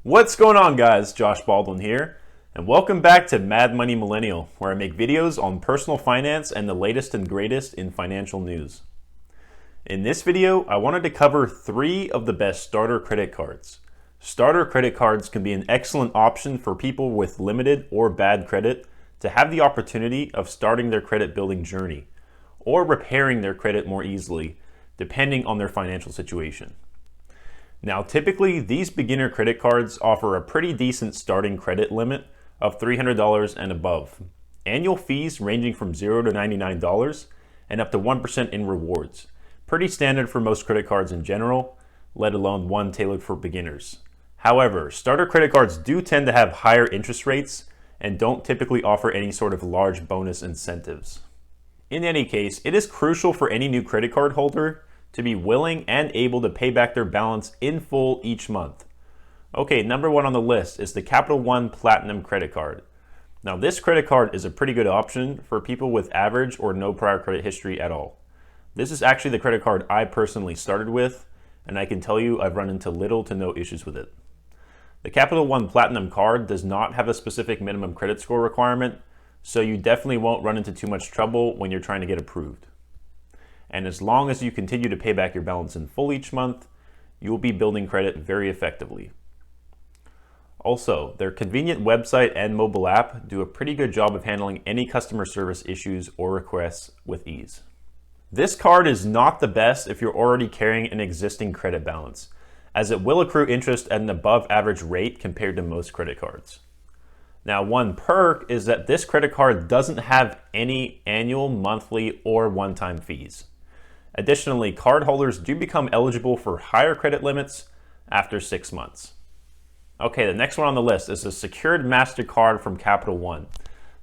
What's going on, guys? Josh Baldwin here, and welcome back to Mad Money Millennial, where I make videos on personal finance and the latest and greatest in financial news. In this video, I wanted to cover 3 of the best starter credit cards. Starter credit cards can be an excellent option for people with limited or bad credit to have the opportunity of starting their credit building journey, or repairing their credit more easily, depending on their financial situation. Now, typically, these beginner credit cards offer a pretty decent starting credit limit of $300 and above, annual fees ranging from $0 to $99, and up to 1% in rewards. Pretty standard for most credit cards in general, let alone one tailored for beginners. However, starter credit cards do tend to have higher interest rates and don't typically offer any sort of large bonus incentives. In any case, it is crucial for any new credit card holder to be willing and able to pay back their balance in full each month. Okay, number 1 on the list is the Capital One Platinum credit card. Now, this credit card is a pretty good option for people with average or no prior credit history at all. This is actually the credit card I personally started with, and I can tell you I've run into little to no issues with it. The Capital One Platinum card does not have a specific minimum credit score requirement, so you definitely won't run into too much trouble when you're trying to get approved. And as long as you continue to pay back your balance in full each month, you will be building credit very effectively. Also, their convenient website and mobile app do a pretty good job of handling any customer service issues or requests with ease. This card is not the best if you're already carrying an existing credit balance, as it will accrue interest at an above average rate compared to most credit cards. Now, one perk is that this credit card doesn't have any annual, monthly, or one-time fees. Additionally, cardholders do become eligible for higher credit limits after 6 months. Okay, the next one on the list is a secured Mastercard from Capital One.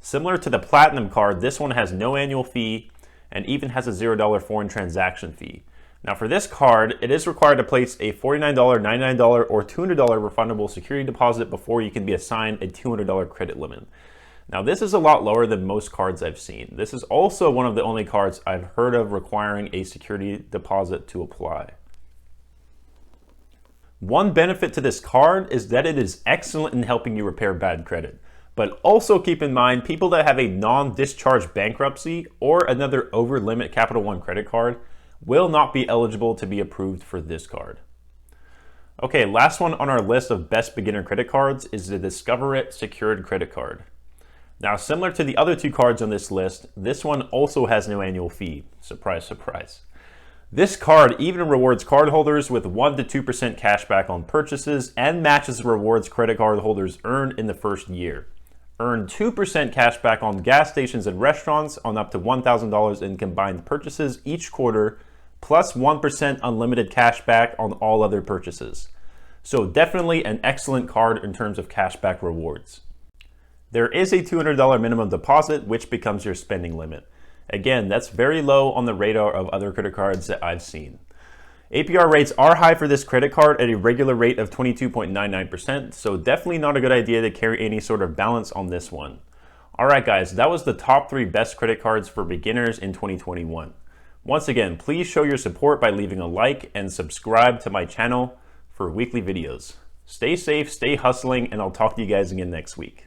Similar to the Platinum card, this one has no annual fee and even has a $0 foreign transaction fee. Now, for this card, it is required to place a $49, $99, or $200 refundable security deposit before you can be assigned a $200 credit limit. Now, this is a lot lower than most cards I've seen. This is also one of the only cards I've heard of requiring a security deposit to apply. One benefit to this card is that it is excellent in helping you repair bad credit. But also keep in mind, people that have a non-discharge bankruptcy or another over-limit Capital One credit card will not be eligible to be approved for this card. Okay, last one on our list of best beginner credit cards is the Discover It secured credit card. Now, similar to the other 2 cards on this list, this one also has no annual fee. Surprise, surprise. This card even rewards cardholders with 1 to 2% cashback on purchases and matches the rewards credit card holders earn in the first year. Earn 2% cashback on gas stations and restaurants on up to $1,000 in combined purchases each quarter, plus 1% unlimited cashback on all other purchases. So definitely an excellent card in terms of cashback rewards. There is a $200 minimum deposit, which becomes your spending limit. Again, that's very low on the radar of other credit cards that I've seen. APR rates are high for this credit card at a regular rate of 22.99%, so definitely not a good idea to carry any sort of balance on this one. Alright guys, that was the top 3 best credit cards for beginners in 2021. Once again, please show your support by leaving a like and subscribe to my channel for weekly videos. Stay safe, stay hustling, and I'll talk to you guys again next week.